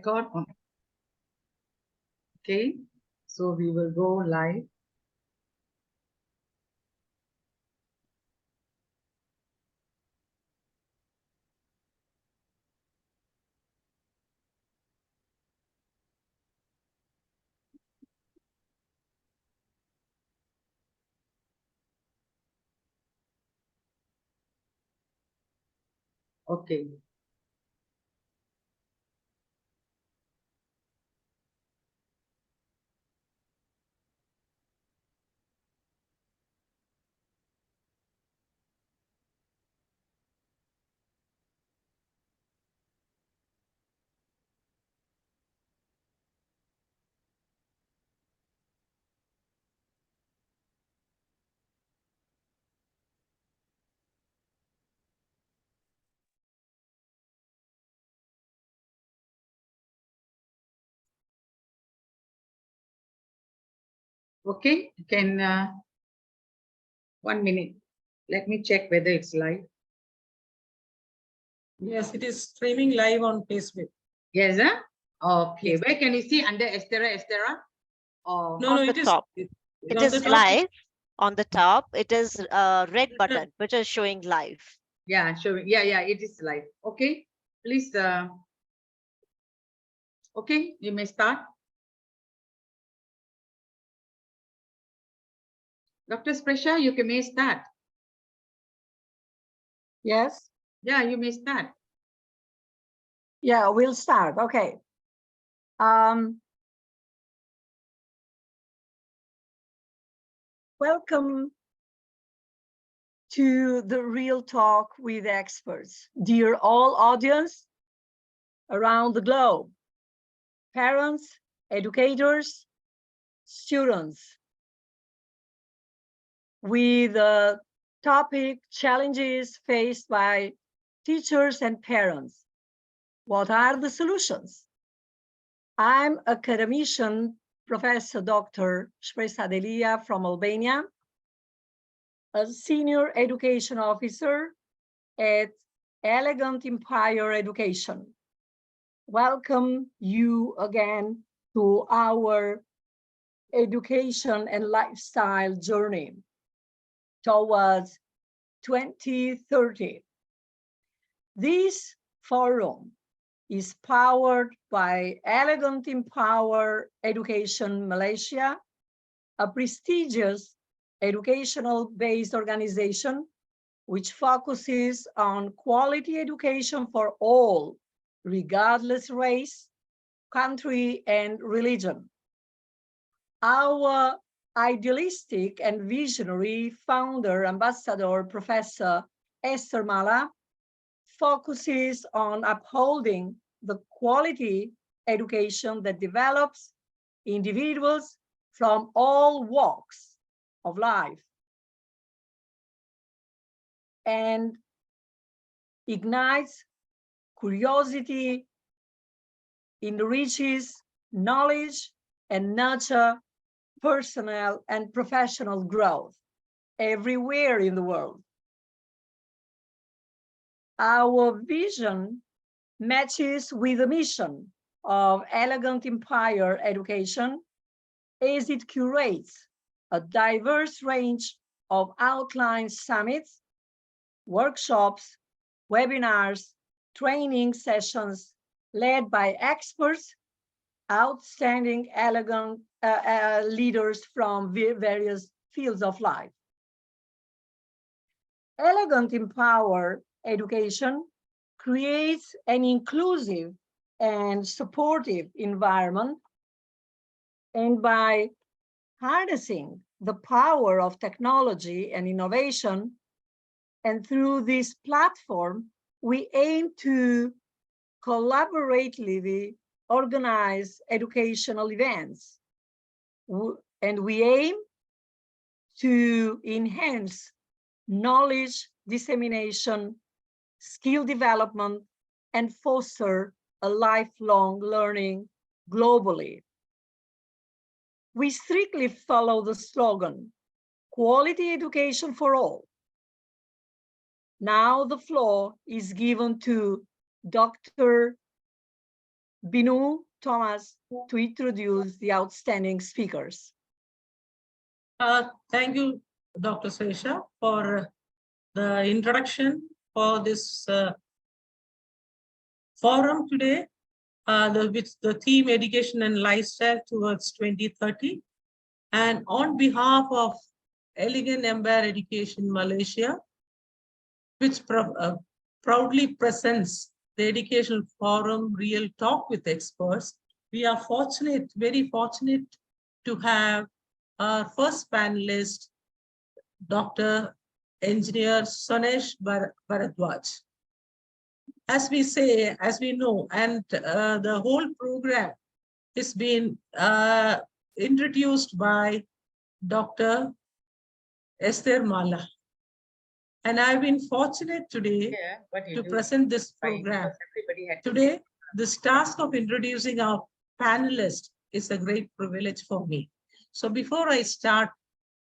record on. Okay, so we will go live. Okay. Okay, you can 1 minute. Let me check whether it's live. Yes, it is streaming live on Facebook. Yes, huh? Okay. Yes. Where can you see under Estera? Oh, No, on no, the it is top. it It on is the top. live. On the top, it is a red button which is showing live. yeah, showing. Yeah, it is live. Okay, please. Okay, you may start. Dr. Spresha, you may start. Yes. Yeah, you may start. Yeah, we'll start. Okay. Welcome to the Real Talk with Experts. Dear all audience around the globe, parents, educators, students, with the topic challenges faced by teachers and parents. What are the solutions? I'm academician Professor Dr. Shpresa Delia from Albania, a senior education officer at Elegant Empire Education. Welcome you again to our education and lifestyle journey towards 2030. This forum is powered by Elegant Empower Education Malaysia, a prestigious educational-based organization which focuses on quality education for all, regardless race, country, and religion. Our idealistic and visionary founder, Ambassador Professor Esther Mala, focuses on upholding the quality education that develops individuals from all walks of life and ignites curiosity, enriches knowledge, and nurture personal and professional growth everywhere in the world. Our vision matches with the mission of Elegant Empire Education as it curates a diverse range of outline summits, workshops, webinars, training sessions led by experts, outstanding elegant leaders from various fields of life. Elegant Empower Education creates an inclusive and supportive environment, and by harnessing the power of technology and innovation, and through this platform, we aim to collaboratively organize educational events, and we aim to enhance knowledge dissemination, skill development, and foster a lifelong learning globally. We strictly follow the slogan, quality education for all. Now the floor is given to Dr. Binu Thomas to introduce the outstanding speakers. Thank you, Dr. Sesha, for the introduction for this forum today, with the theme Education and Lifestyle Towards 2030. And on behalf of Elegant Empire Education Malaysia, which proudly presents the Educational Forum Real Talk with Experts, we are fortunate, very fortunate to have our first panelist, Dr. Engineer Sonesh Bharadwaj. As we say, as we know, and the whole program is being introduced by Dr. Esther Mala. And I've been fortunate today to present this program. Today, this task of introducing our panelists is a great privilege for me. So before I start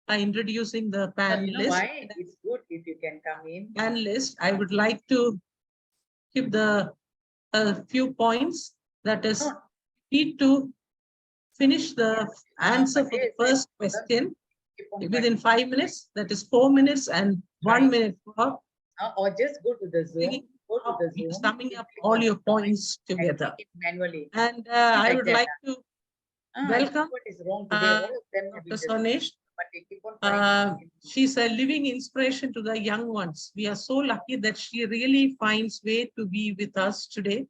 introducing the panelists, you know why? It's good if you can come in. Panelists, I would like to give the few points. That is, need to finish the answer for the first question within 5 minutes. That is 4 minutes and 1 minute for or just go to the Zoom. Go to the Zoom. Summing up all your points together. Manually. And I would like to welcome what is wrong today? All of them have Dr. been just- Sonesh. but they keep on trying. She's a living inspiration to the young ones. We are so lucky that she really finds way to be with us today,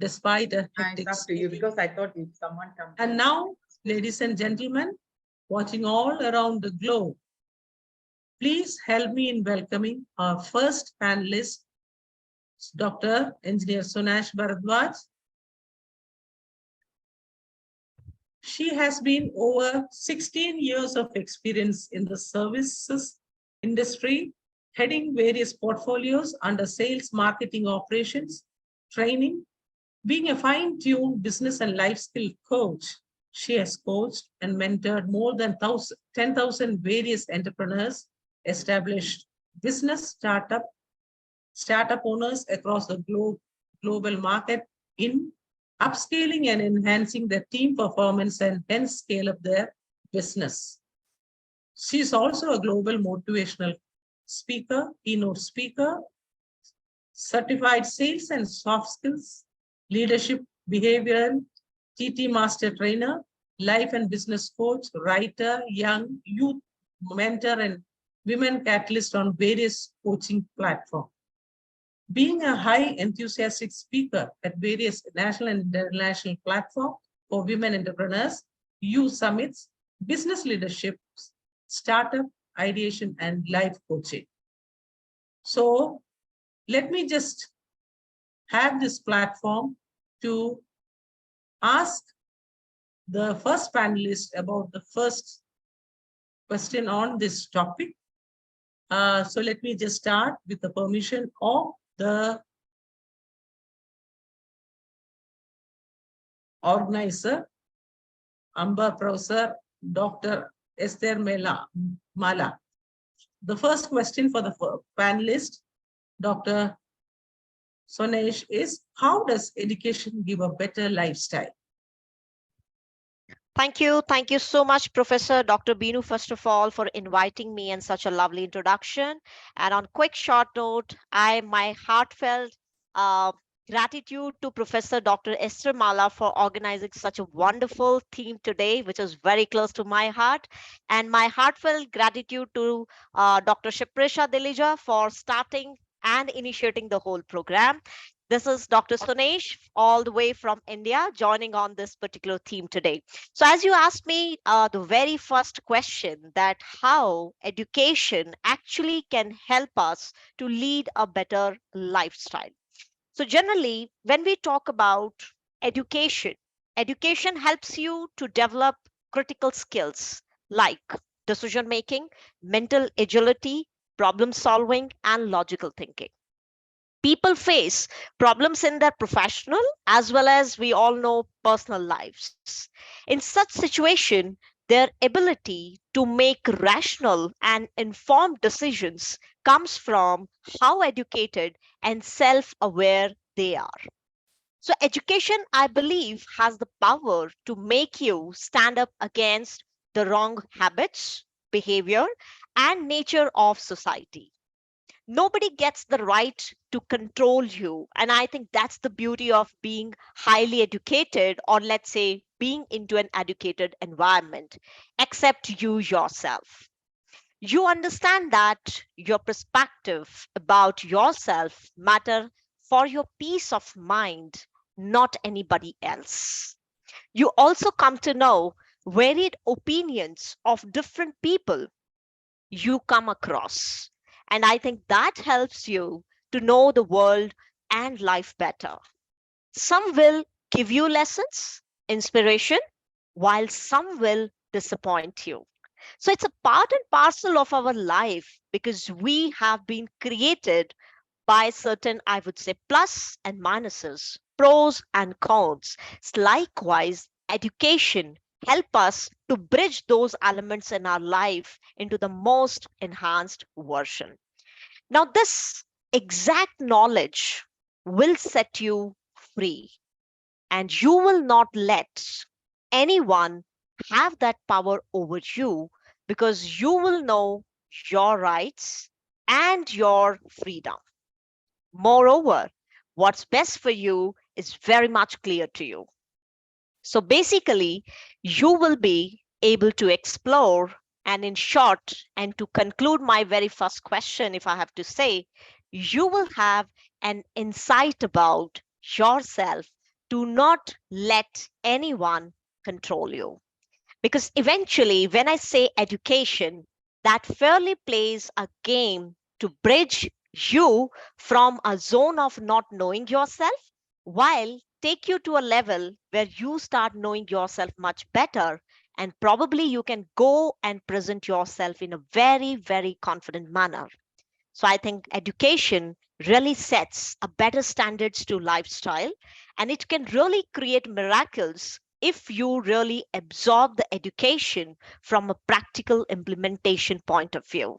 despite a hectic It's up to you schedule. because I thought if someone comes. And now, ladies and gentlemen, watching all around the globe, please help me in welcoming our first panelist, Dr. Engineer Sonesh Bharadwaj. She has been over 16 years of experience in the services industry, heading various portfolios under sales, marketing, operations, training. Being a fine-tuned business and life skill coach, she has coached and mentored more than 10,000 various entrepreneurs, established business startup owners across the global market in upscaling and enhancing their team performance and hence scale up their business. She is also a global motivational speaker, keynote speaker, certified sales and soft skills, leadership, behavioral, TT master trainer, life and business coach, writer, young, youth mentor, and women catalyst on various coaching platforms. Being a high enthusiastic speaker at various national and international platforms for women entrepreneurs, youth summits, business leadership, startup, ideation, and life coaching. So let me just have this platform to ask the first panelist about the first question on this topic. So let me just start with the permission of the organizer, Amba Professor Dr. Esther Mala. The first question for the panelist, Dr. Sonesh, is how does education give a better lifestyle? Thank you. Thank you so much, Professor Dr. Binu, first of all, for inviting me and such a lovely introduction. And on quick short note, my heartfelt gratitude to Professor Dr. Esther Mala for organizing such a wonderful theme today, which is very close to my heart. And my heartfelt gratitude to Dr. Shipresha Dilija for starting and initiating the whole program. This is Dr. Sonesh, all the way from India, joining on this particular theme today. So as you asked me, the very first question, that how education actually can help us to lead a better lifestyle. So generally, when we talk about education, education helps you to develop critical skills like decision making, mental agility, problem solving, and logical thinking. People face problems in their professional as well as, we all know, personal lives. In such situation, their ability to make rational and informed decisions comes from how educated and self-aware they are. So education, I believe, has the power to make you stand up against the wrong habits, behavior, and nature of society. Nobody gets the right to control you. And I think that's the beauty of being highly educated, or let's say being into an educated environment, except you yourself. You understand that your perspective about yourself matter for your peace of mind, not anybody else. You also come to know varied opinions of different people you come across. And I think that helps you to know the world and life better. Some will give you lessons, inspiration, while some will disappoint you. So it's a part and parcel of our life because we have been created by certain, I would say, plus and minuses, pros and cons. Likewise, education help us to bridge those elements in our life into the most enhanced version. Now, this exact knowledge will set you free, and you will not let anyone have that power over you because you will know your rights and your freedom. Moreover, what's best for you is very much clear to you. So basically, you will be able to explore, and in short, and to conclude my very first question, if I have to say, you will have an insight about yourself. Do not let anyone control you. Because eventually, when I say education, that fairly plays a game to bridge you from a zone of not knowing yourself, while take you to a level where you start knowing yourself much better, and probably you can go and present yourself in a very, very confident manner. So I think education really sets a better standards to lifestyle, and it can really create miracles if you really absorb the education from a practical implementation point of view.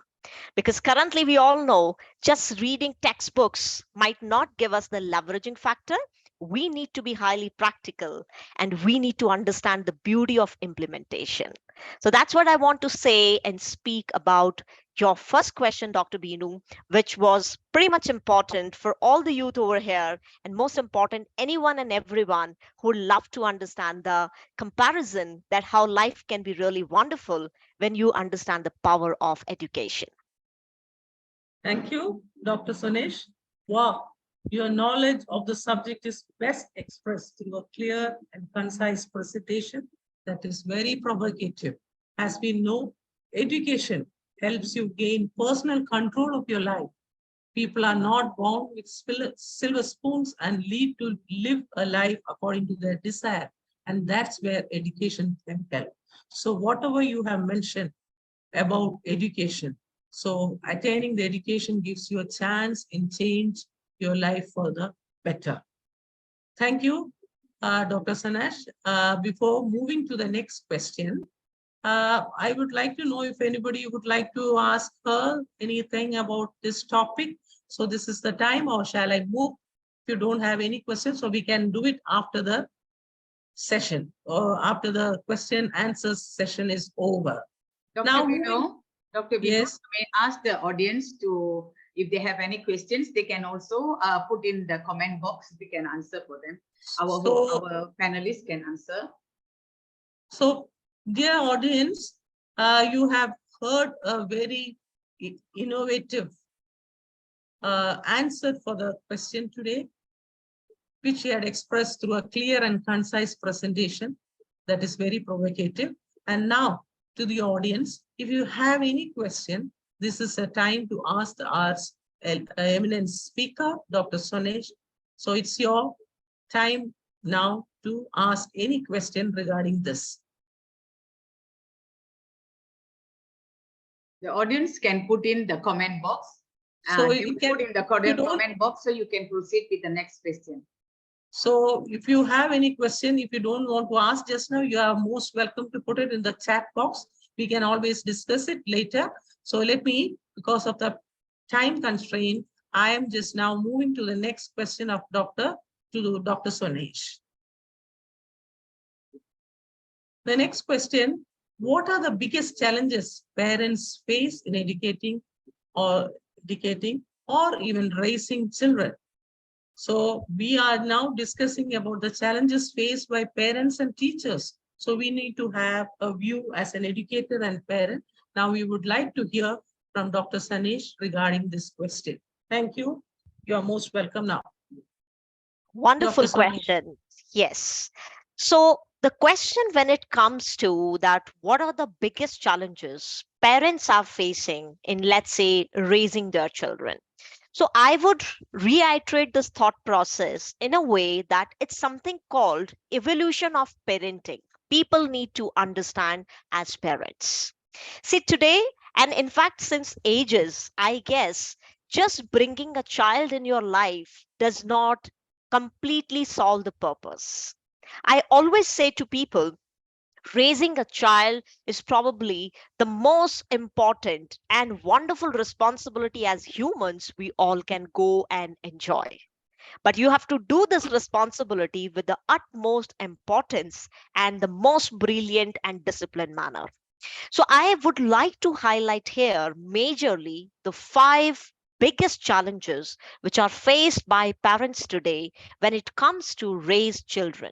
Because currently we all know just reading textbooks might not give us the leveraging factor. We need to be highly practical, and we need to understand the beauty of implementation. So that's what I want to say and speak about your first question, Dr. Binu, which was pretty much important for all the youth over here, and most important, anyone and everyone who would love to understand the comparison that how life can be really wonderful when you understand the power of education. Thank you, Dr. Sunesh. Wow, your knowledge of the subject is best expressed through a clear and concise presentation that is very provocative. As we know, education helps you gain personal control of your life. People are not born with silver spoons and need to live a life according to their desire. And that's where education can help. So whatever you have mentioned about education, so attaining the education gives you a chance in change your life for the better. Thank you, Dr. Sanash. Before moving to the next question, I would like to know if anybody would like to ask her anything about this topic. So this is the time, or shall I move? If you don't have any questions, so we can do it after the session or after the question answers session is over. Dr. Now, Binu, Dr. Binu, yes. you may ask the audience to, if they have any questions, they can also put in the comment box. We can answer for them. Our panelists can answer. So, dear audience, you have heard a very innovative answer for the question today, which he had expressed through a clear and concise presentation that is very provocative. And now, to the audience, if you have any question, this is a time to ask our eminent speaker, Dr. Sunesh. So it's your time now to ask any question regarding this. The audience can put in the comment box. So they will put in the comment box, so you can proceed with the next question. So if you have any question, if you don't want to ask just now, you are most welcome to put it in the chat box. We can always discuss it later. So let me, because of the time constraint, I am just now moving to the next question of Dr. to Dr. Sonesh. The next question, what are the biggest challenges parents face in educating or even raising children? So we are now discussing about the challenges faced by parents and teachers. So we need to have a view as an educator and parent. Now we would like to hear from Dr. Sanesh regarding this question. Thank you. You are most welcome now. Wonderful Dr. Sanesh. question. Yes. So the question when it comes to that, what are the biggest challenges parents are facing in, let's say, raising their children? So I would reiterate this thought process in a way that it's something called evolution of parenting. People need to understand as parents. See, today, and in fact, since ages, I guess, just bringing a child in your life does not completely solve the purpose. I always say to people, raising a child is probably the most important and wonderful responsibility as humans we all can go and enjoy. But you have to do this responsibility with the utmost importance and the most brilliant and disciplined manner. So I would like to highlight here majorly the 5 biggest challenges which are faced by parents today when it comes to raise children.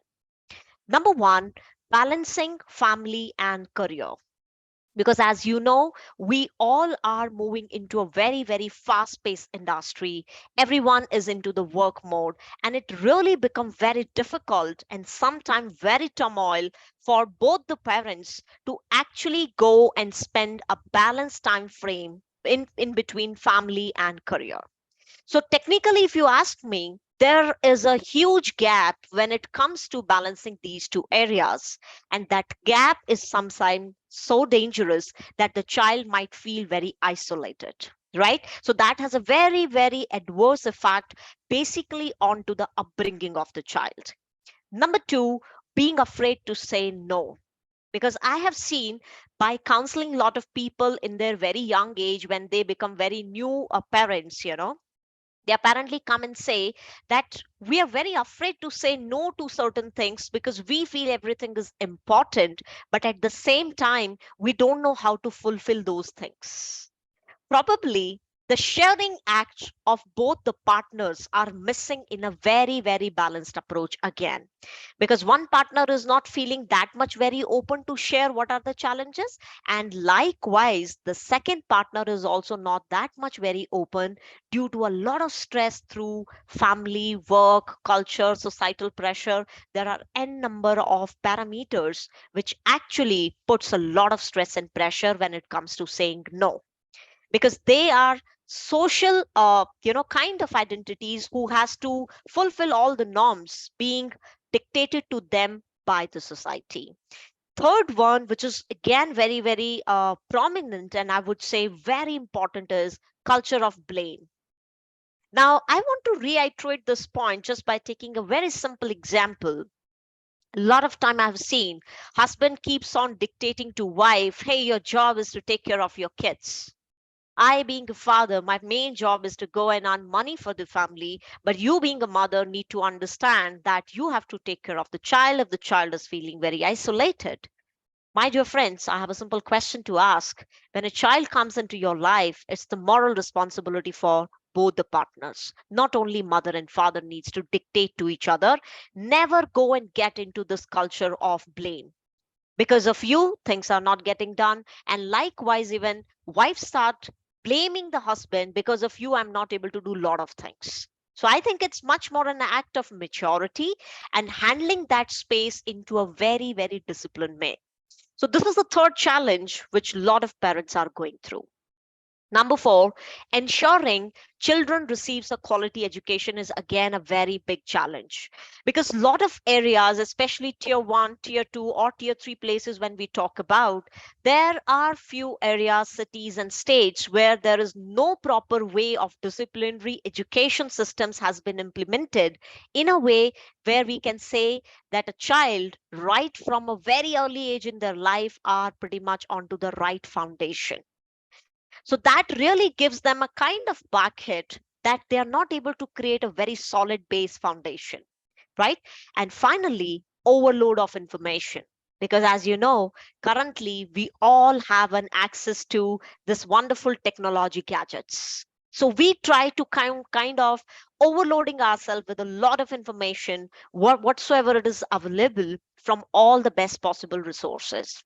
Number one, balancing family and career. Because as you know, we all are moving into a very fast paced industry. Everyone is into the work mode, and it really becomes very difficult and sometimes very turmoil for both the parents to actually go and spend a balanced time frame in between family and career. So technically, if you ask me, there is a huge gap when it comes to balancing these two areas. And that gap is sometimes so dangerous that the child might feel very isolated, right? So that has a very adverse effect basically onto the upbringing of the child. Number two, being afraid to say no. Because I have seen by counseling a lot of people in their very young age when they become very new parents, they apparently come and say that we are very afraid to say no to certain things because we feel everything is important, but at the same time we don't know how to fulfill those things. Probably the sharing act of both the partners are missing in a very balanced approach again, because one partner is not feeling that much very open to share what are the challenges, and likewise the second partner is also not that much very open due to a lot of stress through family, work, culture, societal pressure. There are n number of parameters which actually puts a lot of stress and pressure when it comes to saying no, because they are social kind of identities who has to fulfill all the norms being dictated to them by the society. Third one, which is again very prominent and I would say very important, is culture of blame. Now I want to reiterate this point just by taking a very simple example. A lot of time I've seen husband keeps on dictating to wife, hey, your job is to take care of your kids. I, being a father, my main job is to go and earn money for the family. But you, being a mother, need to understand that you have to take care of the child if the child is feeling very isolated. My dear friends, I have a simple question to ask. When a child comes into your life, it's the moral responsibility for both the partners. Not only mother and father needs to dictate to each other. Never go and get into this culture of blame. Because of you, things are not getting done. And likewise, even wives start blaming the husband, because of you, I'm not able to do a lot of things. So I think it's much more an act of maturity and handling that space into a very disciplined way. So this is the third challenge which a lot of parents are going through. Number 4, ensuring children receives a quality education is again a very big challenge, because a lot of areas, especially tier 1, tier 2 or tier 3 places, when we talk about, there are few areas, cities and states where there is no proper way of disciplinary education systems has been implemented in a way where we can say that a child right from a very early age in their life are pretty much onto the right foundation. So that really gives them a kind of back hit that they are not able to create a very solid base foundation. right? And finally, overload of information. Because as you know, currently we all have an access to this wonderful technology gadgets. So we try to kind of overloading ourselves with a lot of information, whatsoever it is available from all the best possible resources.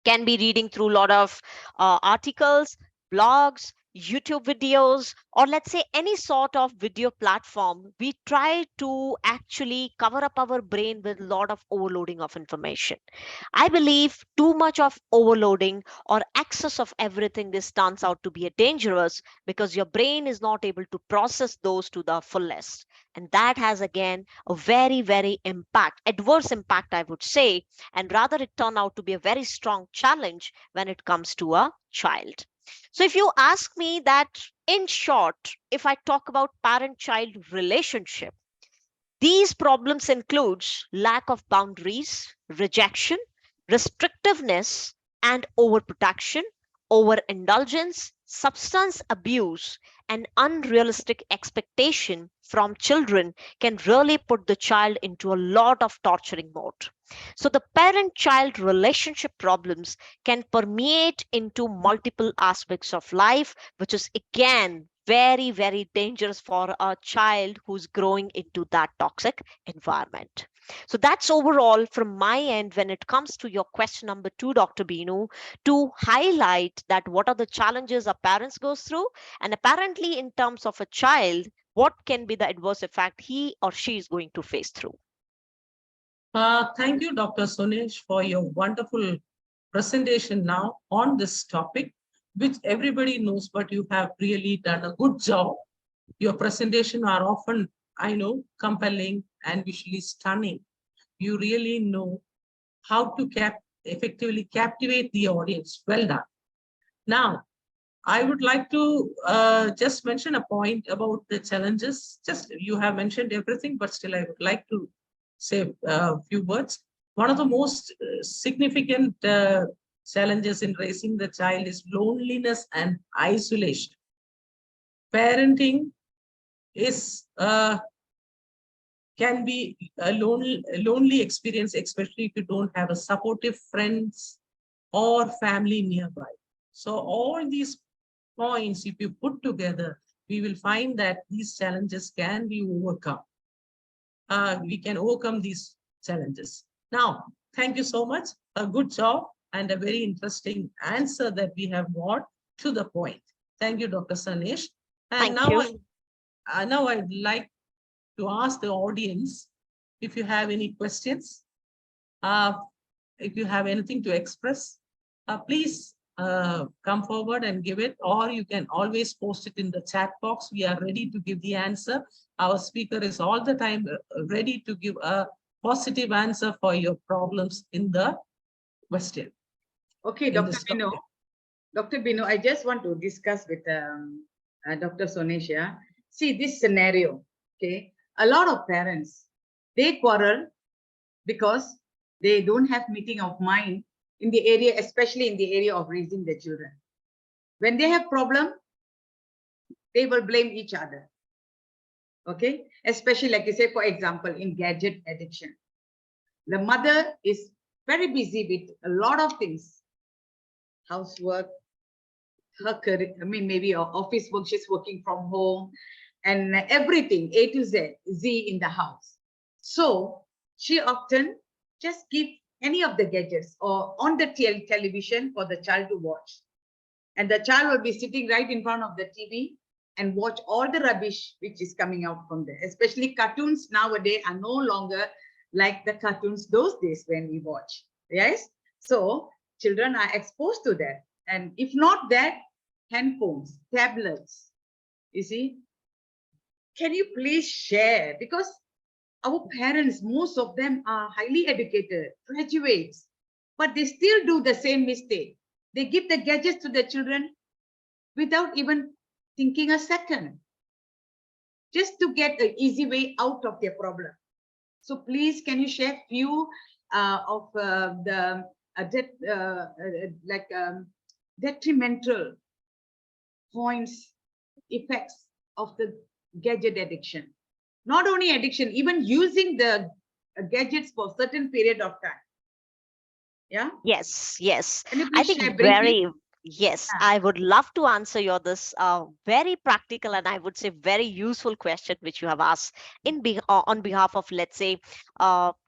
Can be reading through a lot of articles, blogs, YouTube videos, or let's say any sort of video platform. We try to actually cover up our brain with a lot of overloading of information. I believe too much of overloading or excess of everything, this turns out to be a dangerous, because your brain is not able to process those to the fullest. And that has again a very, very adverse impact, I would say, and rather it turned out to be a very strong challenge when it comes to a child. So if you ask me that, in short, if I talk about parent-child relationship, these problems includes lack of boundaries, rejection, restrictiveness, and overprotection, overindulgence, substance abuse, and unrealistic expectation from children can really put the child into a lot of torturing mode. So the parent-child relationship problems can permeate into multiple aspects of life, which is again very, very dangerous for a child who's growing into that toxic environment. So that's overall from my end when it comes to your question number 2, Dr. Binu, to highlight that what are the challenges a parents goes through, and apparently in terms of a child, what can be the adverse effect he or she is going to face through. Thank you, Dr. Sunesh, for your wonderful presentation now on this topic, which everybody knows, but you have really done a good job. Your presentation are often, I know, compelling and visually stunning. You really know how to effectively captivate the audience. Well done. Now, I would like to just mention a point about the challenges. Just you have mentioned everything, but still I would like to say a few words. One of the most significant challenges in raising the child is loneliness and isolation. Parenting is can be a lonely experience, especially if you don't have a supportive friends or family nearby. So all these points, if you put together, we will find that these challenges can be overcome. We can overcome these challenges. Now, thank you so much. A good job and a very interesting answer that we have got to the point. Thank you, Dr. Sanesh. And now I'd like to ask the audience if you have any questions, if you have anything to express, please come forward and give it, or you can always post it in the chat box. We are ready to give the answer. Our speaker is all the time ready to give a positive answer for your problems in the question. Okay, Dr. Binu. Dr. Binu, I just want to discuss with Dr. Sonesha. See this scenario, okay? A lot of parents, they quarrel because they don't have meeting of mind in the area, especially in the area of raising the children. When they have problem, they will blame each other. Okay, especially like you say, for example, in gadget addiction. The mother is very busy with a lot of things, housework, her career, I mean, maybe her office work, she's working from home, and everything, A to Z in the house. So she often just give any of the gadgets or on the television for the child to watch. And the child will be sitting right in front of the TV and watch all the rubbish which is coming out from there. Especially cartoons nowadays are no longer like the cartoons those days when we watch. Yes. So children are exposed to that. And if not that, handphones, tablets, you see. Can you please share? Because our parents, most of them are highly educated, graduates, but they still do the same mistake. They give the gadgets to the children without even thinking a second, just to get an easy way out of their problem. So please, can you share few of the detrimental points, effects of the gadget addiction? Not only addiction, even using the gadgets for certain period of time. Yeah. Yes, yes. Can you I please think share briefly? yes, Yeah. I would love to answer your this very practical and I would say very useful question which you have asked on behalf of, let's say,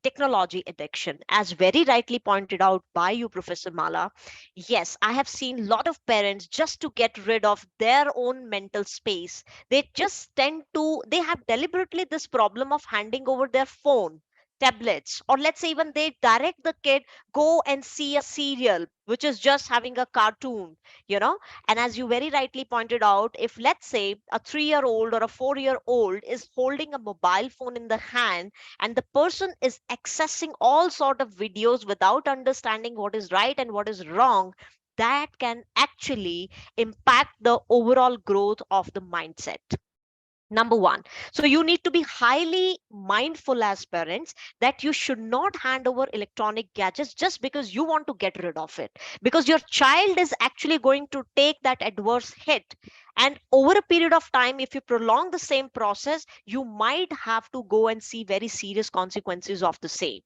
technology addiction. As very rightly pointed out by you, Professor Mala, yes, I have seen a lot of parents just to get rid of their own mental space. They just tend to, they have deliberately this problem of handing over their phone, tablets, or let's say even they direct the kid go and see a serial which is just having a cartoon, you know. And as you very rightly pointed out, if let's say a 3-year-old or a 4-year-old is holding a mobile phone in the hand and the person is accessing all sort of videos without understanding what is right and what is wrong, that can actually impact the overall growth of the mindset. Number one, so you need to be highly mindful as parents that you should not hand over electronic gadgets just because you want to get rid of it, because your child is actually going to take that adverse hit. And over a period of time, if you prolong the same process, you might have to go and see very serious consequences of the same.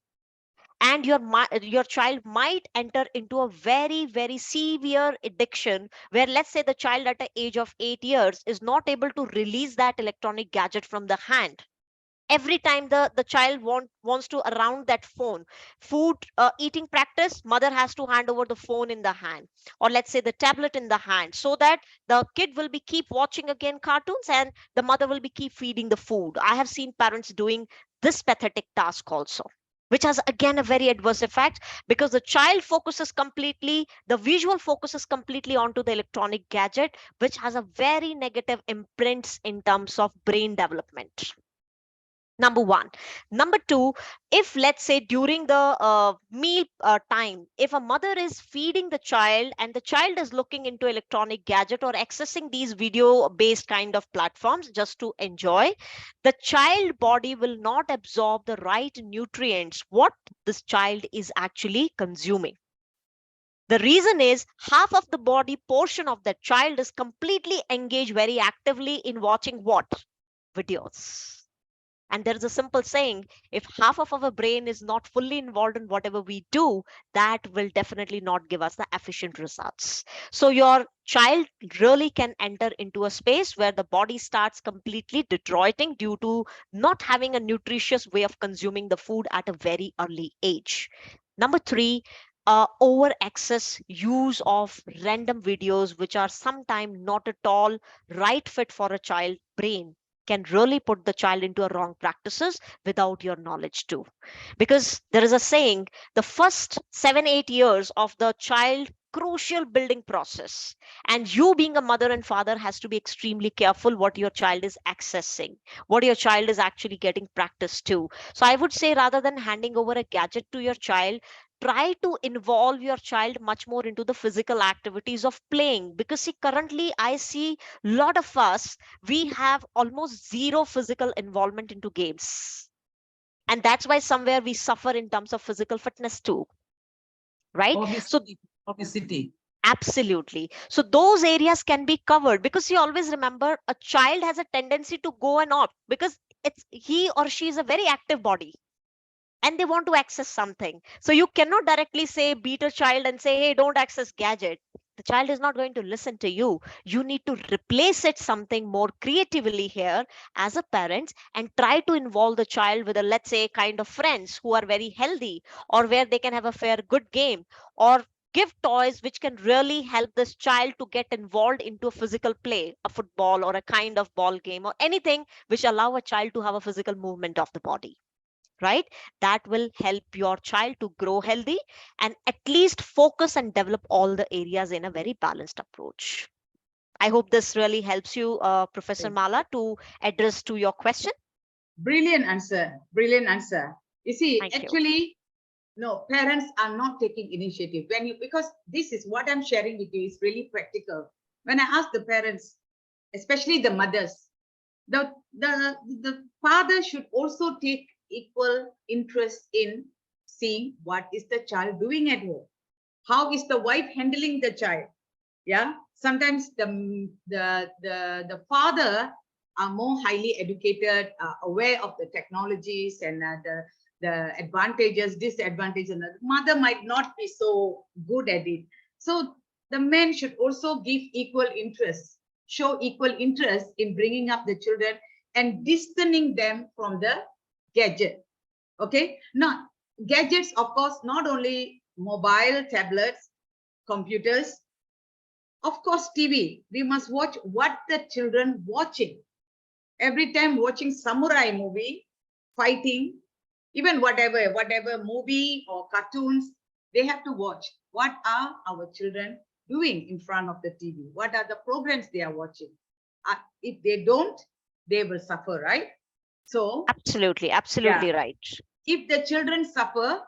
And your child might enter into a very severe addiction where, let's say, the child at the age of 8 years is not able to release that electronic gadget from the hand. Every time the child wants to around that phone, food eating practice, mother has to hand over the phone in the hand, or let's say the tablet in the hand, so that the kid will be keep watching again cartoons and the mother will be keep feeding the food. I have seen parents doing this pathetic task also, which has again a very adverse effect, because the child focuses completely, the visual focuses completely onto the electronic gadget, which has a very negative imprints in terms of brain development. Number one. Number two, if let's say during the meal time, if a mother is feeding the child and the child is looking into electronic gadget or accessing these video based kind of platforms just to enjoy, the child body will not absorb the right nutrients what this child is actually consuming. The reason is half of the body portion of that child is completely engaged very actively in watching what? Videos. And there is a simple saying, if half of our brain is not fully involved in whatever we do, that will definitely not give us the efficient results. So your child really can enter into a space where the body starts completely deteriorating due to not having a nutritious way of consuming the food at a very early age. Number three, over excess use of random videos, which are sometimes not at all right fit for a child brain, can really put the child into a wrong practices without your knowledge too. Because there is a saying, the first 7-8 years of the child crucial building process, and you being a mother and father has to be extremely careful what your child is accessing, what your child is actually getting practice to. So I would say, rather than handing over a gadget to your child, try to involve your child much more into the physical activities of playing. Because see, currently I see a lot of us, we have almost zero physical involvement into games, and that's why somewhere we suffer in terms of physical fitness too, right? So Obesity. absolutely, so those areas can be covered, because you always remember a child has a tendency to go and opt, because it's he or she is a very active body and they want to access something. So you cannot directly say, beat a child and say, hey, don't access gadget. The child is not going to listen to you. You need to replace it something more creatively here as a parent, and try to involve the child with a, let's say, kind of friends who are very healthy, or where they can have a fair good game, or give toys which can really help this child to get involved into a physical play, a football or a kind of ball game, or anything which allow a child to have a physical movement of the body, right? That will help your child to grow healthy and at least focus and develop all the areas in a very balanced approach. I hope this really helps you, Professor Mala, to address to your question. Brilliant answer. Brilliant answer. You see, Thank you. actually, no, parents are not taking initiative when you, because this is what I'm sharing with you is really practical. When I ask the parents, especially the mothers, the father should also take equal interest in seeing what is the child doing at home. How is the wife handling the child? Yeah, sometimes the father are more highly educated, aware of the technologies and the advantages, disadvantages, and the mother might not be so good at it. So the men should also give equal interest, show equal interest in bringing up the children and distancing them from the gadget. Okay, now gadgets, of course, not only mobile, tablets, computers, of course, TV. We must watch what the children watching. Every time watching samurai movie, fighting, even whatever movie or cartoons, they have to watch. What are our children doing in front of the TV? What are the programs they are watching? If they don't, they will suffer, right? So Absolutely right. if the children suffer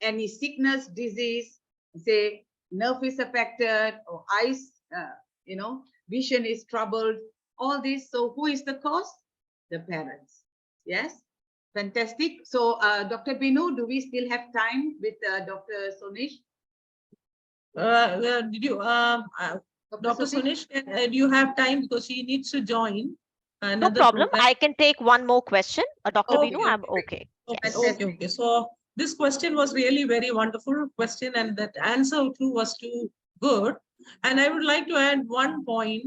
any sickness, disease, say nerve is affected or eyes, vision is troubled, all this. So who is the cause? The parents. Yes, fantastic. So Dr. Binu, do we still have time with Dr. Sonish? Did you, Dr. Sonish, do you have time because she needs to join No another problem. program? I can take one more question. Dr. Okay, Binu, I'm okay. Okay, Yes. okay. So this question was really very wonderful question, and that answer too was too good. And I would like to add one point,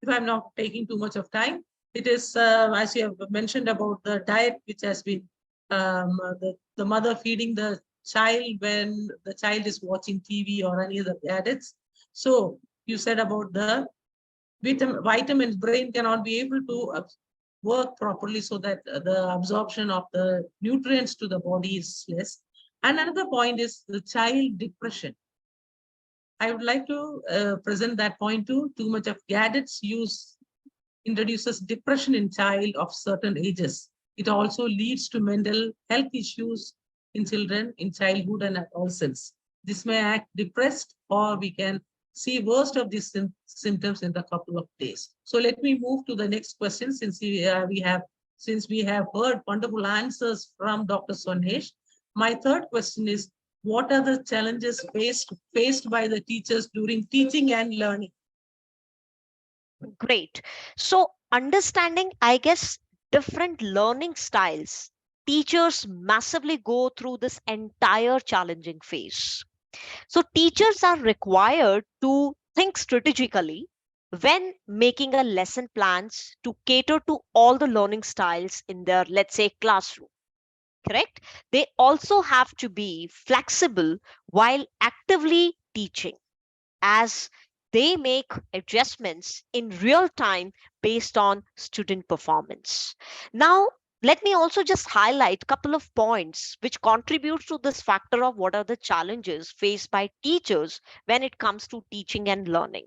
if I'm not taking too much of time. It is, as you have mentioned about the diet, which has been the mother feeding the child when the child is watching TV or any other gadgets. So you said about the vitamins, brain cannot be able to work properly so that the absorption of the nutrients to the body is less. And another point is the child depression. I would like to present that point too. Too much of gadgets use introduces depression in child of certain ages. It also leads to mental health issues in children in childhood and adolescence. This may act depressed, or we can see worst of these symptoms in a couple of days. So let me move to the next question, since we have heard wonderful answers from Dr. Sonesh. My third question is, what are the challenges faced by the teachers during teaching and learning? Great. So understanding, I guess, different learning styles, teachers massively go through this entire challenging phase. So teachers are required to think strategically when making a lesson plans to cater to all the learning styles in their, let's say, classroom. Correct? They also have to be flexible while actively teaching, as they make adjustments in real time based on student performance. Now, let me also just highlight a couple of points which contribute to this factor of what are the challenges faced by teachers when it comes to teaching and learning.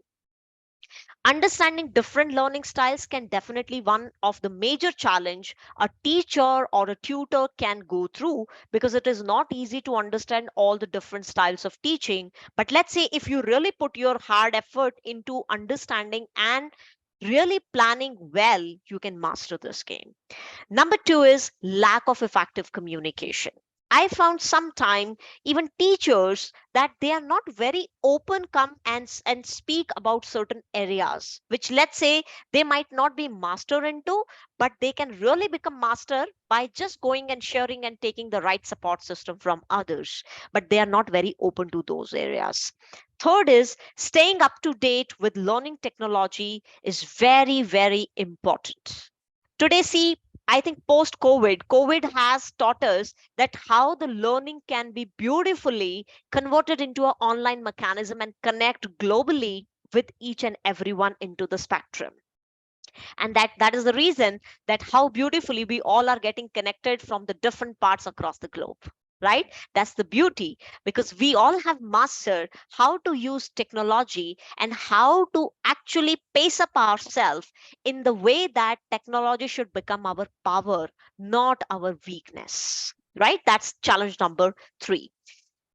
Understanding different learning styles can definitely one of the major challenge a teacher or a tutor can go through, because it is not easy to understand all the different styles of teaching. But let's say if you really put your hard effort into understanding and really planning well, you can master this game. Number two is lack of effective communication. I found sometime even teachers that they are not very open come and speak about certain areas, which let's say they might not be master into, but they can really become master by just going and sharing and taking the right support system from others. But they are not very open to those areas. Third is staying up to date with learning technology is very, very important. Today, see, I think post COVID has taught us that how the learning can be beautifully converted into an online mechanism and connect globally with each and everyone into the spectrum. And that is the reason that how beautifully we all are getting connected from the different parts across the globe. Right? That's the beauty, because we all have mastered how to use technology and how to actually pace up ourselves in the way that technology should become our power, not our weakness. Right? That's challenge number 3.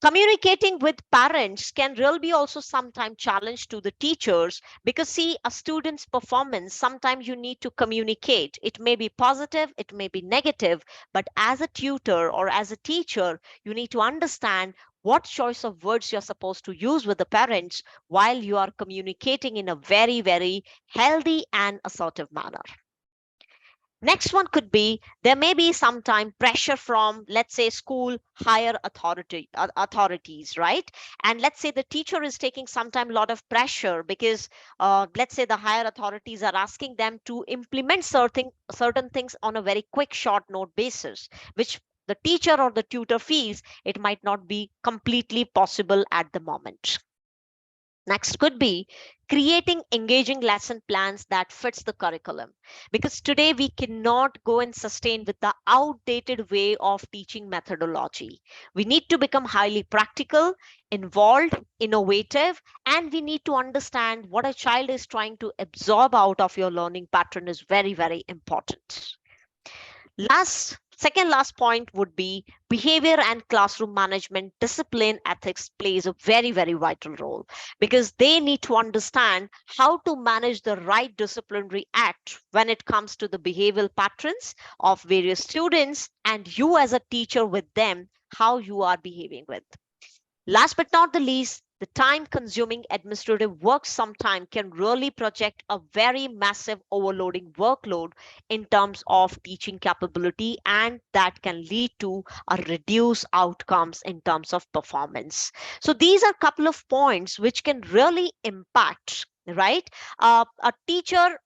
Communicating with parents can really be also sometimes challenge to the teachers, because see, a student's performance sometimes you need to communicate. It may be positive, it may be negative, but as a tutor or as a teacher, you need to understand what choice of words you're supposed to use with the parents while you are communicating in a very, very healthy and assertive manner. Next one could be there may be sometime pressure from, let's say, school higher authorities, right? And let's say the teacher is taking sometime a lot of pressure because let's say the higher authorities are asking them to implement certain things on a very quick short note basis, which the teacher or the tutor feels it might not be completely possible at the moment. Next could be creating engaging lesson plans that fits the curriculum, because today we cannot go and sustain with the outdated way of teaching methodology. We need to become highly practical, involved, innovative, and we need to understand what a child is trying to absorb out of your learning pattern is very, very important. Second last point would be behavior and classroom management. Discipline ethics plays a very, very vital role, because they need to understand how to manage the right disciplinary act when it comes to the behavioral patterns of various students, and you as a teacher with them, how you are behaving with. Last but not the least, the time consuming administrative work sometimes can really project a very massive overloading workload in terms of teaching capability, and that can lead to a reduced outcomes in terms of performance. So these are a couple of points which can really impact, right? A teacher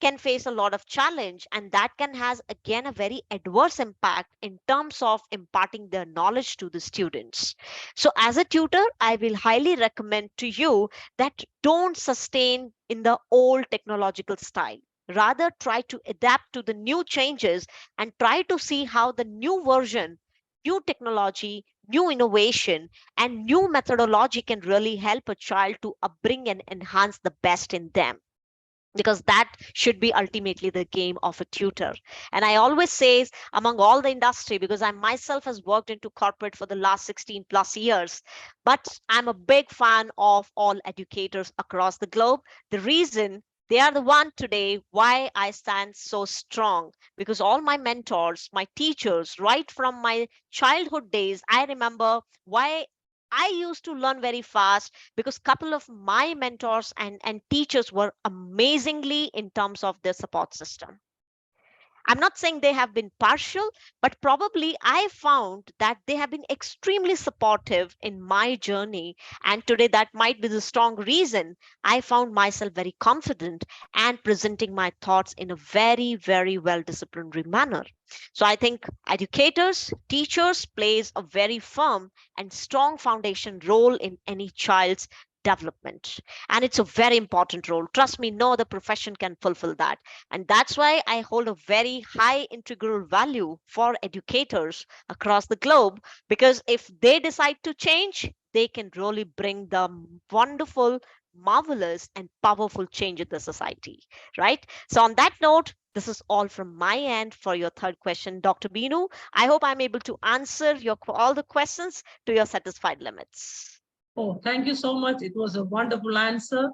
can face a lot of challenge, and that can has again a very adverse impact in terms of imparting their knowledge to the students. So as a tutor, I will highly recommend to you that don't sustain in the old technological style. Rather try to adapt to the new changes and try to see how the new version, new technology, new innovation, and new methodology can really help a child to upbring and enhance the best in them, because that should be ultimately the game of a tutor. And I always say, among all the industry, because I myself has worked into corporate for the last 16 plus years, but I'm a big fan of all educators across the globe. The reason they are the one today why I stand so strong, because all my mentors, my teachers, right from my childhood days, I remember why I used to learn very fast, because couple of my mentors and teachers were amazingly in terms of their support system. I'm not saying they have been partial, but probably I found that they have been extremely supportive in my journey. And today, that might be the strong reason I found myself very confident and presenting my thoughts in a very, very well disciplinary manner. So I think educators, teachers plays a very firm and strong foundation role in any child's development. And it's a very important role. Trust me, no other profession can fulfill that. And that's why I hold a very high integral value for educators across the globe, because if they decide to change, they can really bring the wonderful, marvelous, and powerful change in the society, right? So, on that note, this is all from my end for your third question, Dr. Binu. I hope I'm able to answer all the questions to your satisfied limits. Oh, thank you so much. It was a wonderful answer.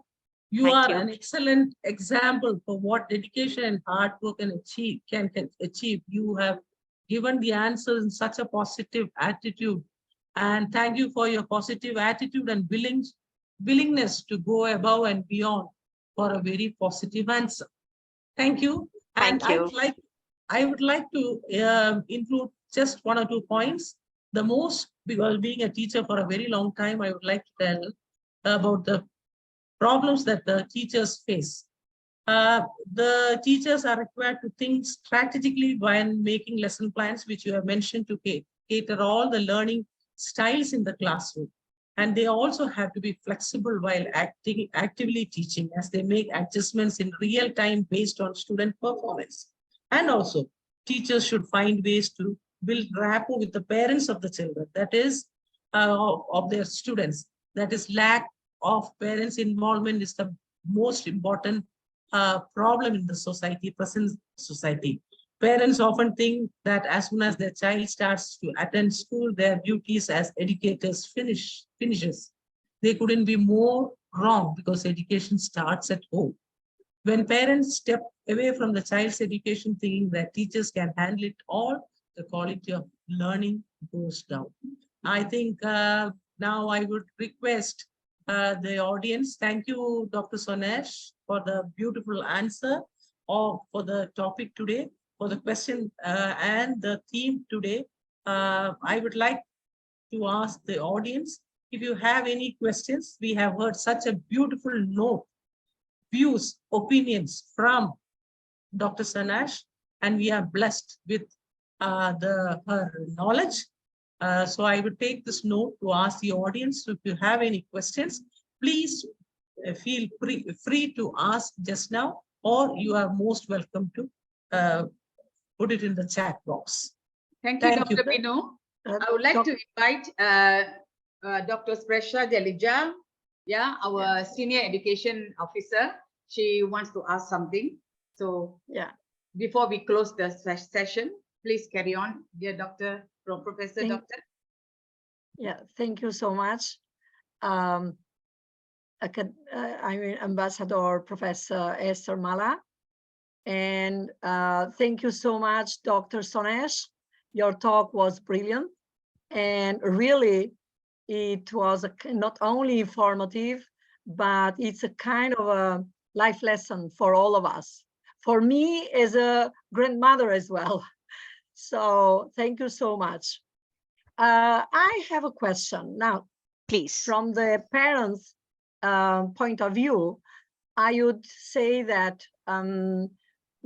You Thank are you. an excellent example for what dedication and hard work can achieve. You have given the answers in such a positive attitude. And thank you for your positive attitude and willingness to go above and beyond for a very positive answer. Thank you. Thank And you. I would like to include just one or two points. The most, because being a teacher for a very long time, I would like to tell about the problems that the teachers face. The teachers are required to think strategically when making lesson plans, which you have mentioned, to cater all the learning styles in the classroom. And they also have to be flexible while actively teaching, as they make adjustments in real time based on student performance. And also, teachers should find ways to build rapport with the parents of the children, that is, of their students. That is, lack of parents' involvement is the most important problem in the society, present society. Parents often think that as soon as their child starts to attend school, their duties as educators finishes. They couldn't be more wrong, because education starts at home. When parents step away from the child's education thinking that teachers can handle it all, the quality of learning goes down. I think now I would request the audience. Thank you, Dr. Sonesh, for the beautiful answer or for the topic today. for the question and the theme today. I would like to ask the audience if you have any questions. We have heard such a beautiful note, views, opinions from Dr. Sanash, and we are blessed with her knowledge. So I would take this note to ask the audience, if you have any questions, please feel free to ask just now, or you are most welcome to put it in the chat box. Thank you, Thank you. Dr. Binu. I would like to invite Dr. Spresha Jalija, yeah, our senior education officer. She wants to ask something. So Yeah. before we close the session, please carry on, dear Dr. Professor Doctor. Yeah, thank you so much. I mean, Ambassador Professor Esther Mala. And thank you so much, Dr. Sonesh. Your talk was brilliant. And really, it was not only informative, but it's a kind of a life lesson for all of us. For me as a grandmother as well. So thank you so much. I have a question now. Please. From the parents' point of view, I would say that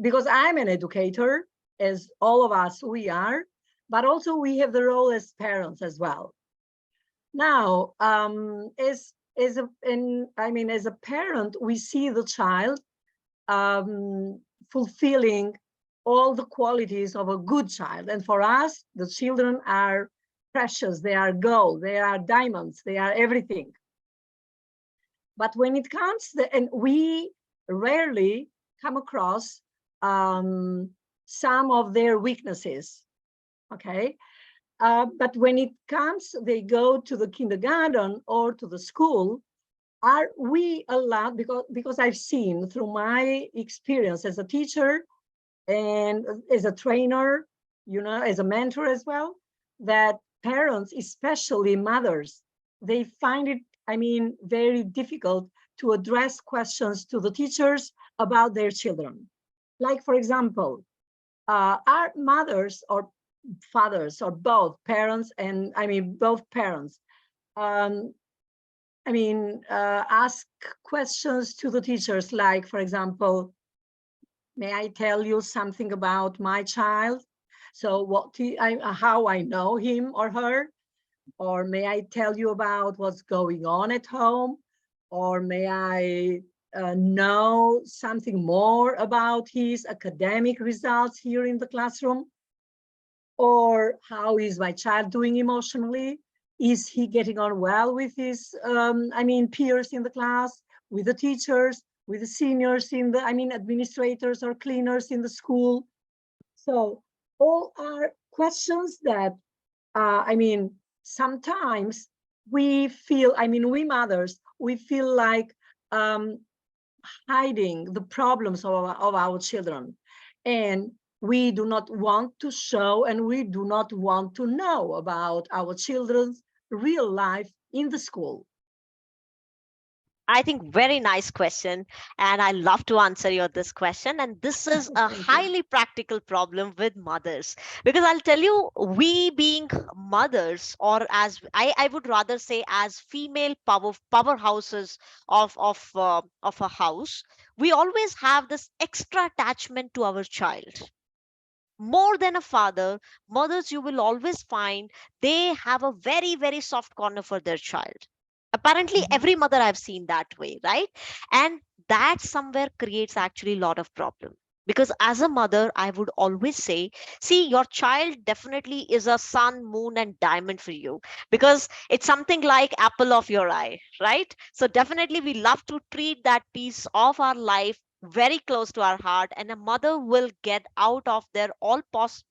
because I'm an educator, as all of us we are, but also we have the role as parents as well. Now, as a parent, we see the child fulfilling all the qualities of a good child, and for us, the children are precious. They are gold. They are diamonds. They are everything. But when it comes, and we rarely come across some of their weaknesses, okay? But when it comes, they go to the kindergarten or to the school, are we allowed, because I've seen through my experience as a teacher and as a trainer, you know, as a mentor as well, that parents, especially mothers, they find it, I mean, very difficult to address questions to the teachers about their children. Like, for example, our mothers or fathers or both parents, and I mean, both parents, ask questions to the teachers, like, for example, may I tell you something about my child? So how I know him or her? Or may I tell you about what's going on at home? Or may I know something more about his academic results here in the classroom? Or how is my child doing emotionally? Is he getting on well with his, peers in the class, with the teachers, with the seniors in the, administrators or cleaners in the school? So all are questions that, sometimes we feel, we mothers, we feel like hiding the problems of our children. And we do not want to show, and we do not want to know about our children's real life in the school. I think very nice question, and I love to answer this question. And this is a highly practical problem with mothers, because I'll tell you, we being mothers, or as I would rather say, as female powerhouses of a house, we always have this extra attachment to our child. More than a father, mothers, you will always find they have a very, very soft corner for their child. Apparently every mother I've seen that way, right? And that somewhere creates actually a lot of problem, because as a mother I would always say, see, your child definitely is a sun, moon and diamond for you, because it's something like apple of your eye, right? So definitely we love to treat that piece of our life very close to our heart, and a mother will get out of their all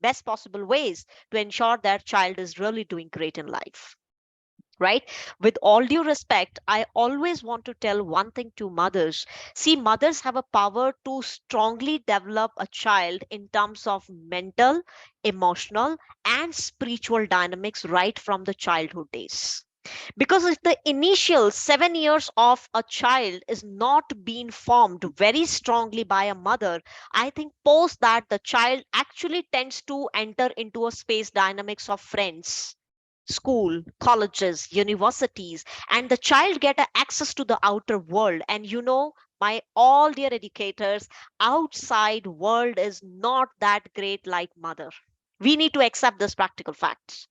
best possible ways to ensure that child is really doing great in life. Right? With all due respect, I always want to tell one thing to mothers. See, mothers have a power to strongly develop a child in terms of mental, emotional, and spiritual dynamics right from the childhood days. Because if the initial 7 years of a child is not being formed very strongly by a mother, I think post that the child actually tends to enter into a space dynamics of friends, school, colleges, universities, and the child get a access to the outer world. And my all dear educators, outside world is not that great like mother. We need to accept this practical facts.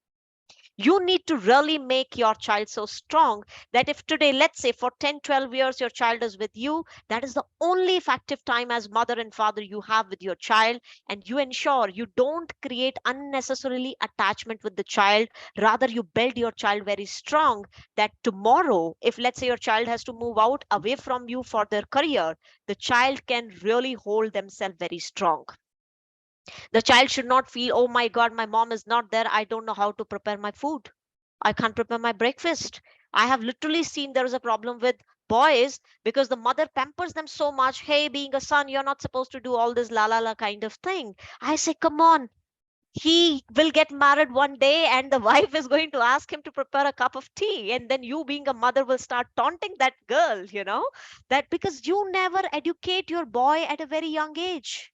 You need to really make your child so strong that if today, let's say for 10, 12 years, your child is with you, that is the only effective time as mother and father you have with your child. And you ensure you don't create unnecessarily attachment with the child. Rather, you build your child very strong that tomorrow, if let's say your child has to move out away from you for their career, the child can really hold themselves very strong. The child should not feel, oh my God, my mom is not there. I don't know how to prepare my food. I can't prepare my breakfast. I have literally seen there is a problem with boys because the mother pampers them so much. Hey, being a son, you're not supposed to do all this la la la kind of thing. I say, come on. He will get married one day and the wife is going to ask him to prepare a cup of tea. And then you, being a mother, will start taunting that girl, that because you never educate your boy at a very young age.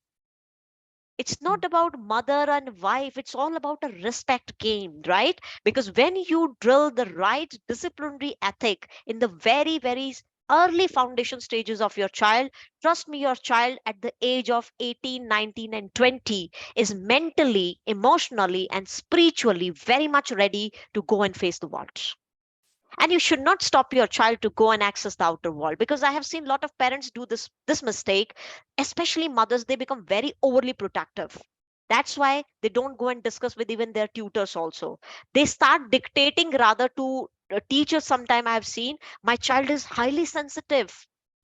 It's not about mother and wife, it's all about a respect game, right? Because when you drill the right disciplinary ethic in the very very early foundation stages of your child, trust me, your child at the age of 18, 19 and 20 is mentally, emotionally and spiritually very much ready to go and face the world. And you should not stop your child to go and access the outer world, because I have seen a lot of parents do this mistake, especially mothers. They become very overly protective. That's why they don't go and discuss with even their tutors also. They start dictating rather to teachers. Sometime I have seen, my child is highly sensitive,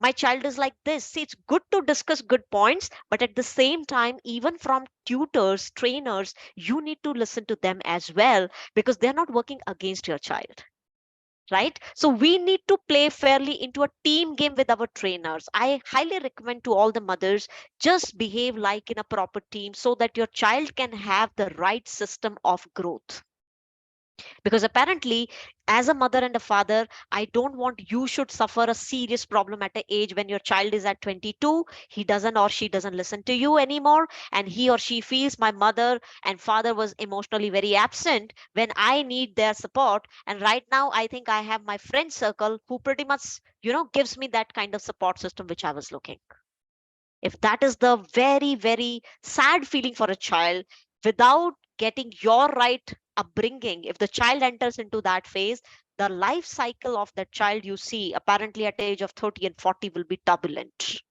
my child is like this. See, it's good to discuss good points, but at the same time, even from tutors, trainers, you need to listen to them as well, because they're not working against your child, right? So we need to play fairly into a team game with our trainers. I highly recommend to all the mothers, just behave like in a proper team so that your child can have the right system of growth. Because apparently, as a mother and a father, I don't want you should suffer a serious problem at an age when your child is at 22, he doesn't or she doesn't listen to you anymore, and he or she feels my mother and father was emotionally very absent when I need their support. And right now I think I have my friend circle who pretty much gives me that kind of support system which I was looking. If that is the very very sad feeling for a child, without getting your right upbringing, if the child enters into that phase, the life cycle of that child, you see, apparently at age of 30 and 40 will be turbulent,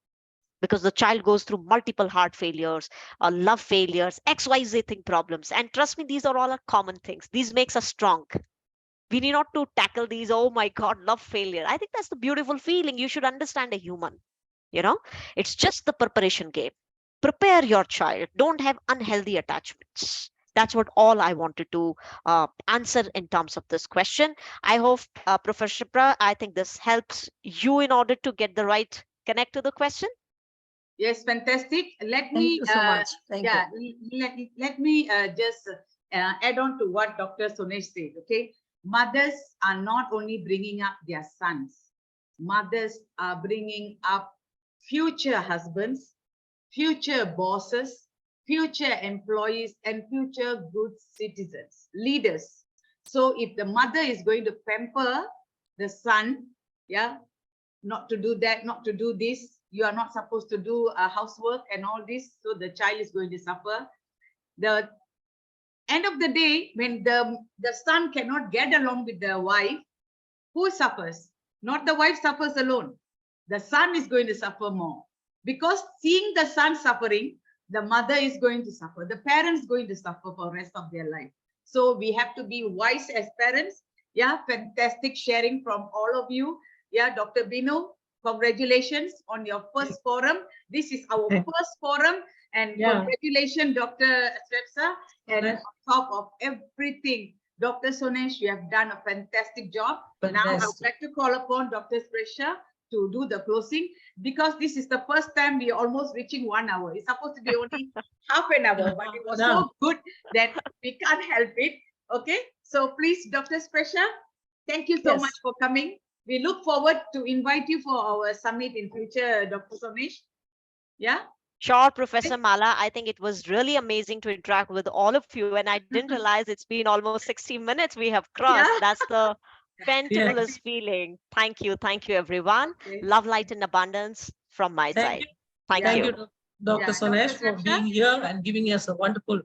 because the child goes through multiple heart failures, love failures, xyz thing problems. And trust me, these are all common things. These makes us strong. We need not to tackle these, oh my God, love failure. I think that's the beautiful feeling. You should understand a human. It's just the preparation game. Prepare your child. Don't have unhealthy attachments. That's what all I wanted to answer in terms of this question. I hope, Professor Shipra, I think this helps you in order to get the right connect to the question. Yes, fantastic. Let Thank me you so much. Thank you. let me just add on to what Dr. Sonesh said. Okay, mothers are not only bringing up their sons, mothers are bringing up future husbands, future bosses, future employees, and future good citizens, leaders. So if the mother is going to pamper the son, yeah, not to do that, not to do this, you are not supposed to do housework and all this, so the child is going to suffer. The end of the day, when the son cannot get along with the wife, who suffers? Not the wife suffers alone. The son is going to suffer more, because seeing the son suffering, the mother is going to suffer, the parents going to suffer for the rest of their life. So we have to be wise as parents. Yeah, fantastic sharing from all of you. Yeah, Dr. Binu, congratulations on your first forum. This is our first forum, and congratulations, Dr. Swepsa. And on top of everything, Dr. Sonesh, you have done a fantastic job. Now I would like to call upon Dr. Spresha to do the closing, because this is the first time we are almost reaching 1 hour. It's supposed to be only half an hour, but it was so good that we can't help it. Okay, so please, Dr. Spresha. Thank you so Yes. much for coming. We look forward to invite you for our summit in future, Dr. Sonesh. Yeah. Sure, Professor Mala. I think it was really amazing to interact with all of you. And I didn't realize it's been almost 60 minutes we have crossed. Yeah. That's the Yes. fantabulous feeling. Thank you, everyone. Okay. Love, light, and abundance from my Thank side. you. Thank Thank you. you, Dr. Yeah, Sonesh, Dr. for Saksha? being here and giving us a wonderful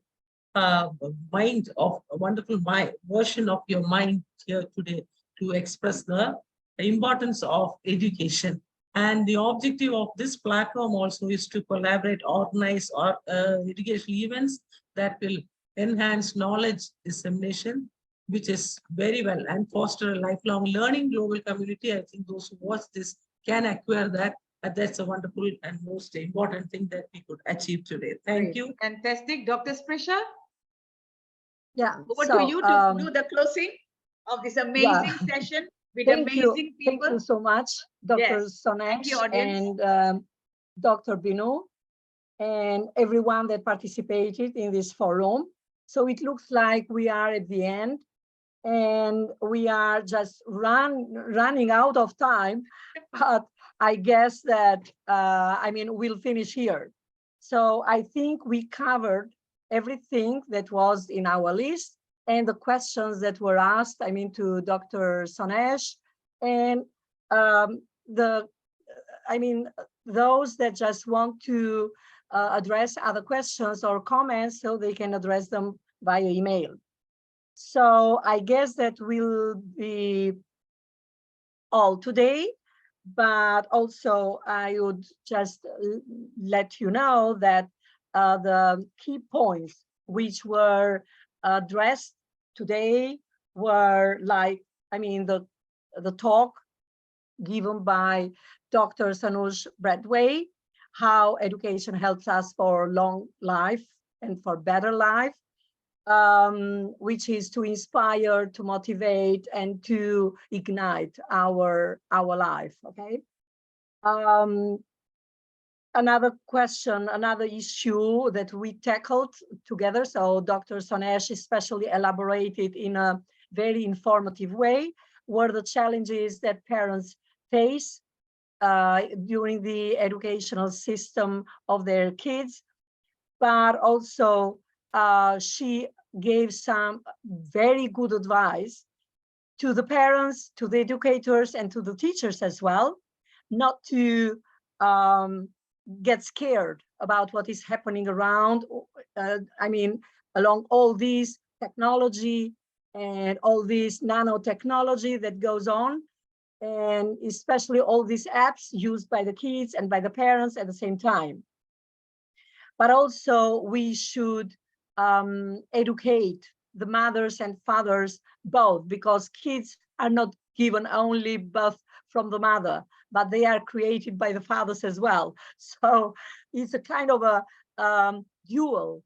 mind of a wonderful version of your mind here today to express the importance of education. And the objective of this platform also is to collaborate, organize or educational events that will enhance knowledge dissemination, which is very well, and foster a lifelong learning global community. I think those who watch this can acquire that. And that's a wonderful and most important thing that we could achieve today. Thank Great. you. Fantastic. Dr. Sprisha, Yeah. over so, to you to do the closing of this amazing session with Thank you. amazing Thank people. you so much, Dr. Yes. Thank Sonesh you, audience. and Dr. Binu, and everyone that participated in this forum. So it looks like we are at the end and we are just running out of time, but I guess that, we'll finish here. So I think we covered everything that was in our list and the questions that were asked, to Dr. Sonesh and those that just want to address other questions or comments so they can address them via email. So I guess that will be all today, but also I would just let you know that the key points which were addressed today were the talk given by Dr. Sanush Bradway, how education helps us for long life and for better life, which is to inspire, to motivate, and to ignite our life. Okay. Another question, another issue that we tackled together. So Dr. Sonesh especially elaborated in a very informative way, were the challenges that parents face during the educational system of their kids, but also she gave some very good advice to the parents, to the educators, and to the teachers as well, not to get scared about what is happening around. Along all these technology and all this nanotechnology that goes on, and especially all these apps used by the kids and by the parents at the same time. But also we should educate the mothers and fathers both, because kids are not given only birth from the mother, but they are created by the fathers as well. So it's a kind of a dual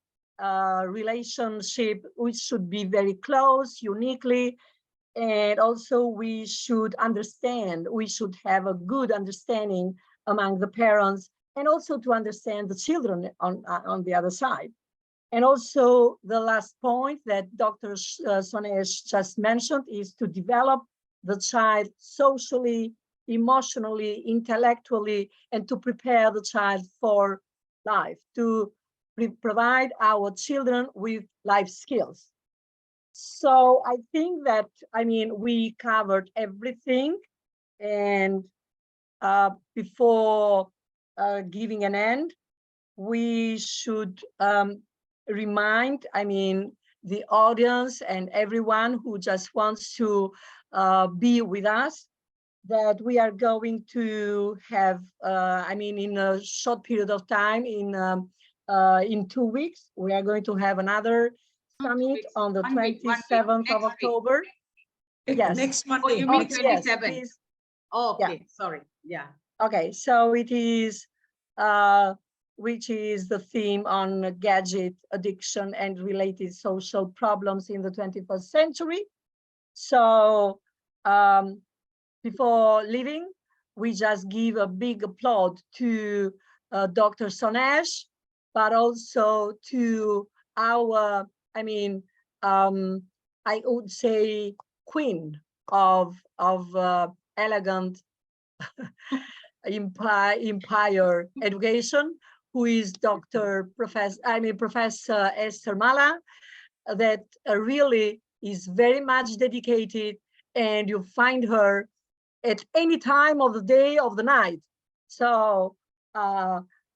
relationship, which should be very close, uniquely. And also we should have a good understanding among the parents, and also to understand the children on the other side. And also the last point that Dr. Sonesh just mentioned is to develop the child socially, emotionally, intellectually, and to prepare the child for life, to provide our children with life skills. So I think that, we covered everything. And before giving an end, we should remind, the audience and everyone who just wants to be with us, that we are going to have, in a short period of time, in 2 weeks, we are going to have another summit on the 27th of October. Yes. Next Monday. Oh, you mean Next 27? Yes, Oh, okay. Yeah. Sorry. Yeah. okay, so it is, which is the theme on gadget addiction and related social problems in the 21st century. So before leaving, we just give a big applaud to Dr. Sonesh, but also to our, I would say, queen of elegant empire education, who is Professor Esther Mala, that really is very much dedicated, and you find her at any time of the day, of the night. So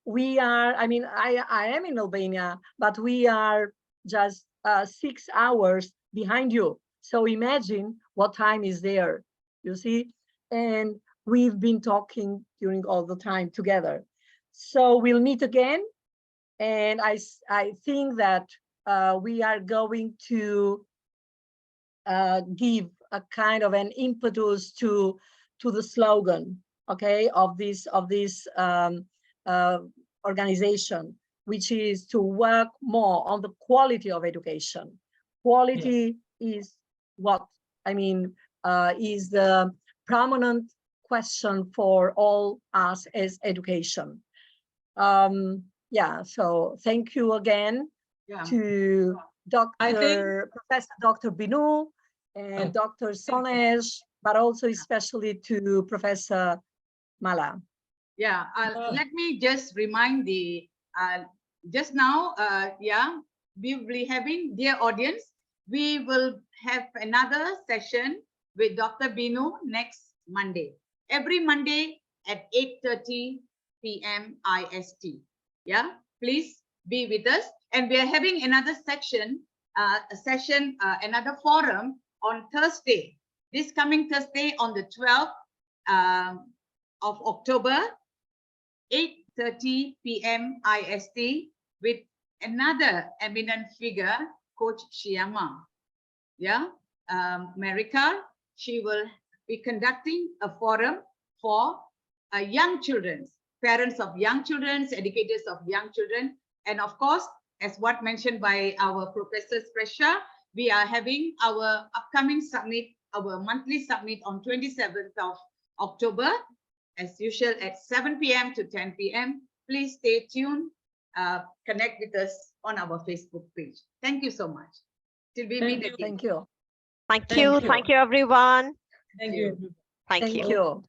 we are, I am in Albania, but we are just 6 hours behind you. So imagine what time is there, you see? And we've been talking during all the time together. So we'll meet again. And I think that we are going to give a kind of an impetus to the slogan, okay, of this organization, which is to work more on the quality of education. Quality is what is the prominent question for all us as education. So thank you again to Professor Dr. Binu and Dr. Sonesh, but also especially to Professor Mala. Let me just remind just now, we will be having, dear audience, we will have another session with Dr. Binu next Monday. Every Monday at 8:30 p.m. IST. Please be with us. And we are having another another forum on Thursday, this coming Thursday on the 12th of October, 8:30 p.m. IST, with another eminent figure, Coach Shyama. Marika, she will be conducting a forum for young children, parents of young children, educators of young children. And of course, as what mentioned by our Professor Presha, we are having our upcoming summit, our monthly summit on 27th of October, as usual at 7 p.m. to 10 p.m. Please stay tuned, connect with us on our Facebook page. Thank you so much. Till we meet again. Thank you. Thank you. Thank you, everyone. Thank you. Thank you. You.